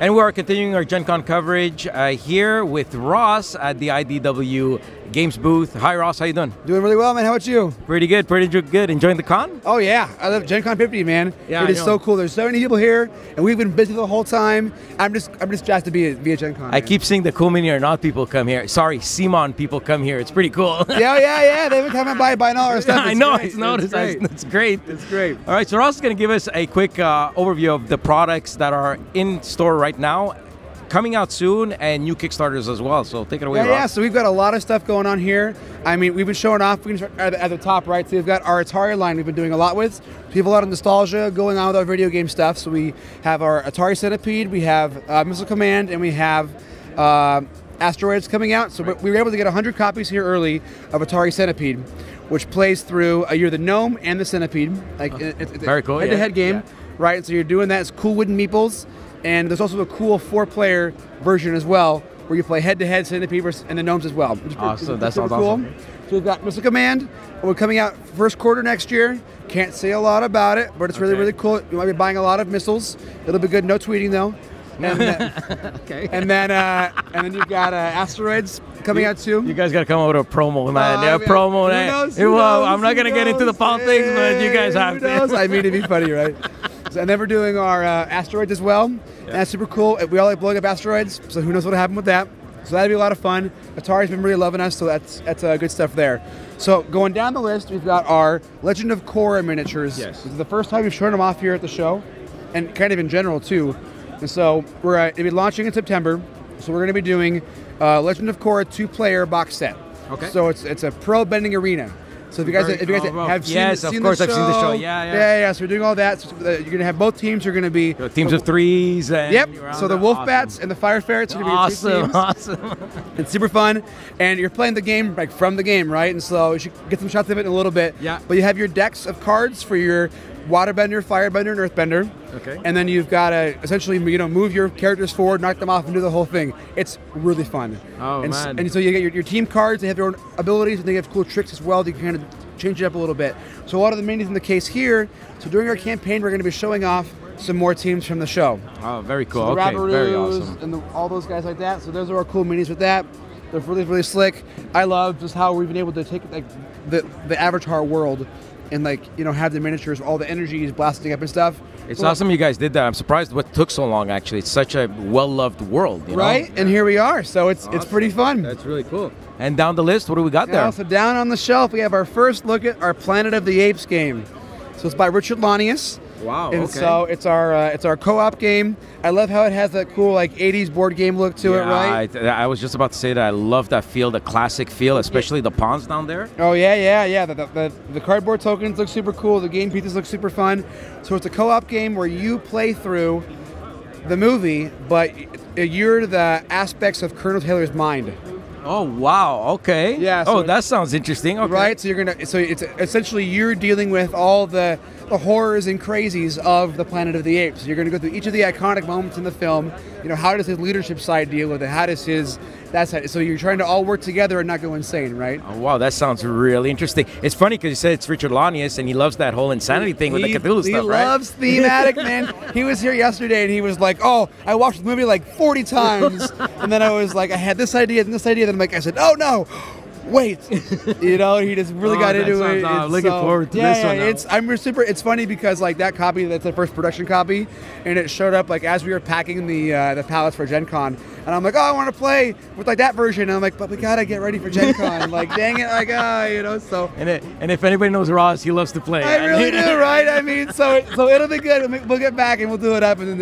And we are continuing our GenCon coverage here with Ross at the IDW Games booth. Hi, Ross. How you doing? Doing really well, man. How about you? Pretty good. Pretty good. Enjoying the con? Oh, yeah. I love GenCon 50, man. Yeah, it is so cool. There's so many people here, and we've been busy the whole time. I'm just jazzed to be at GenCon. I keep seeing the cool mini or not people come here. Sorry, Simon people come here. It's pretty cool. yeah. They've been coming by buying all our stuff. I know. It's noticed. It's great. It's great. All right. So Ross is going to give us a quick overview of the products that are in store right now, coming out soon, and new Kickstarters as well. So take it away, Ross. Yeah, so we've got a lot of stuff going on here. I mean, we've been showing off, we can start at the top, right? So we've got our Atari line we've been doing a lot with. We have a lot of nostalgia going on with our video game stuff. So we have our Atari Centipede, we have Missile Command, and we have Asteroids coming out. So we were able to get 100 copies here early of Atari Centipede, which plays through you're the gnome and the centipede. It's very cool. Head-to-head game, right? So you're doing that. It's cool wooden meeples. And there's also a cool 4-player version as well, where you play head-to-head centipede and the gnomes as well. Awesome. That sounds cool. Awesome. So we've got Missile Command. We're coming out first quarter next year. Can't say a lot about it, but it's really cool. You might be buying a lot of missiles. It'll be good. No tweeting though. And then, and then you've got Asteroids coming out too. You guys got to come up with a promo, man. Promo. Who knows, I'm not going to get into the politics, but you guys have to. I mean, it'd be funny, right? And then we're doing our Asteroids as well. And that's super cool. We all like blowing up asteroids, so who knows what'll happen with that. So that'll be a lot of fun. Atari's been really loving us, so that's good stuff there. So going down the list, we've got our Legend of Korra miniatures. Yes. This is the first time we've shown them off here at the show, and kind of in general too. And so we're going to be launching in September. So we're going to be doing Legend of Korra 2-player box set. Okay. So it's a pro bending arena. So if you guys have seen of course I've seen the show. Yeah. So we're doing all that. So you're going to have both teams. You're going to be teams of 3s. And So the wolf bats and the fire ferrets are going to be your two teams. Awesome. It's super fun, and you're playing the game like from the game, right? And so you should get some shots of it in a little bit. Yeah. But you have your decks of cards for your waterbender, firebender, and earthbender. Okay. And then you've got to essentially move your characters forward, knock them off, and do the whole thing. It's really fun. Oh, man. And so you get your team cards. They have their own abilities, and they have cool tricks as well. That you can kind of change it up a little bit. So a lot of the minis in the case here. So during our campaign, we're going to be showing off some more teams from the show. Oh, very cool. So the okay, very Rabaroos awesome. and all those guys like that. So those are our cool minis with that. They're really slick. I love just how we've been able to take like the Avatar world and have the miniatures, all the energies blasting up and stuff. It's awesome you guys did that. I'm surprised what took so long, actually. It's such a well-loved world, you know? Right? And here we are. So it's pretty fun. That's really cool. And down the list, what do we got there? So down on the shelf, we have our first look at our Planet of the Apes game. So it's by Richard Lanius. Wow, and so it's our co-op game. I love how it has that cool 80s board game look to it, right? I was just about to say that I love that feel, the classic feel, especially the pawns down there. Oh yeah. The cardboard tokens look super cool. The game pieces look super fun. So it's a co-op game where you play through the movie, but you're the aspects of Colonel Taylor's mind. Oh wow! Okay. Yeah. So that sounds interesting. Okay. Right. So it's essentially you're dealing with all the horrors and crazies of the Planet of the Apes. You're going to go through each of the iconic moments in the film. How does his leadership side deal with it? How does that side? So you're trying to all work together and not go insane, right? Oh, wow, that sounds really interesting. It's funny because you said it's Richard Lanius and he loves that whole insanity thing with the Cthulhu stuff, right? He loves thematic, man. He was here yesterday and he was like, "Oh, I watched the movie like 40 times," and then I was like, "I had this idea and this idea." Then I said, "Oh no." Wait, he just really got into it. I'm looking forward to this one. It's funny because that copy, that's the first production copy, and it showed up as we were packing the pallets for GenCon, and I'm like, oh, I want to play with that version, and I'm like, but we gotta get ready for GenCon, dang it, so. And if anybody knows Ross, he loves to play. I really do, right? I mean, so it'll be good. We'll get back and we'll do it up, and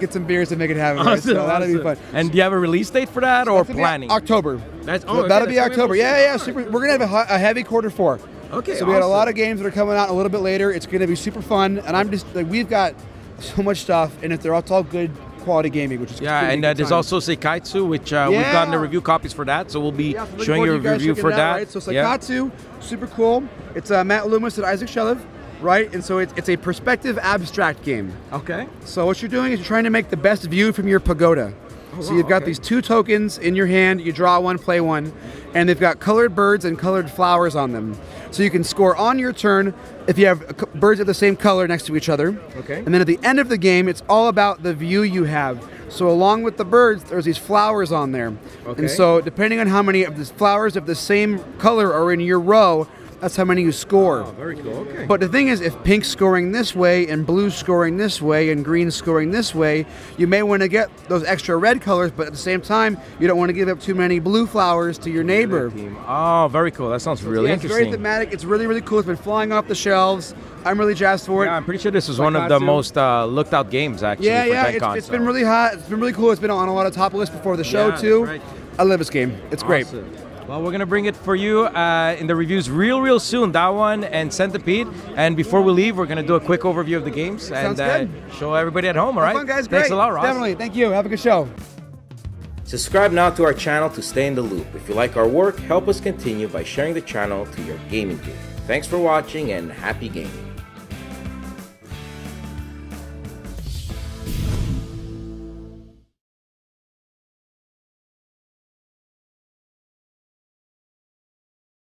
get some beers to make it happen. Awesome, right? So that'll be fun. And do you have a release date for that or planning? October. That'll be October. Yeah. Super. We're gonna have a heavy quarter 4. Okay. So we got a lot of games that are coming out a little bit later. It's gonna be super fun, and I'm just we've got so much stuff, and it's all good quality gaming, which is and there's also Seikaitsu, which we've gotten the review copies for that, so we'll be showing you a review for that. Right? So Seikaitsu, super cool. It's Matt Loomis and Isaac Shelev, right? And so it's a perspective abstract game. Okay. So what you're doing is you're trying to make the best view from your pagoda. So you've got these 2 tokens in your hand, you draw one, play one, and they've got colored birds and colored flowers on them. So you can score on your turn if you have birds of the same color next to each other. Okay. And then at the end of the game, it's all about the view you have. So along with the birds, there's these flowers on there. Okay. And so depending on how many of the flowers of the same color are in your row, that's how many you score. Oh, very cool. Okay. But the thing is, if pink's scoring this way and blue's scoring this way and green's scoring this way, you may want to get those extra red colors, but at the same time, you don't want to give up too many blue flowers to your neighbor. Oh, very cool. That sounds really It's interesting. very thematic. It's really, really cool. It's been flying off the shelves. I'm really jazzed for it. Yeah, I'm pretty sure this is one of the most looked out games, actually, Yeah, for yeah. GenCon, It's been really hot. It's been really cool. It's been on a lot of top lists before the show, Yeah, too. that's right. I love this game. It's great. Awesome. Well, we're going to bring it for you in the reviews real soon, that one and Centipede. And before we leave, we're going to do a quick overview of the games Sounds and show everybody at home, all right? Fun, guys. Thanks Great. a lot, Ross. Definitely. Thank you. Have a good show. Subscribe now to our channel to stay in the loop. If you like our work, help us continue by sharing the channel to your gaming group. Thanks for watching and happy gaming.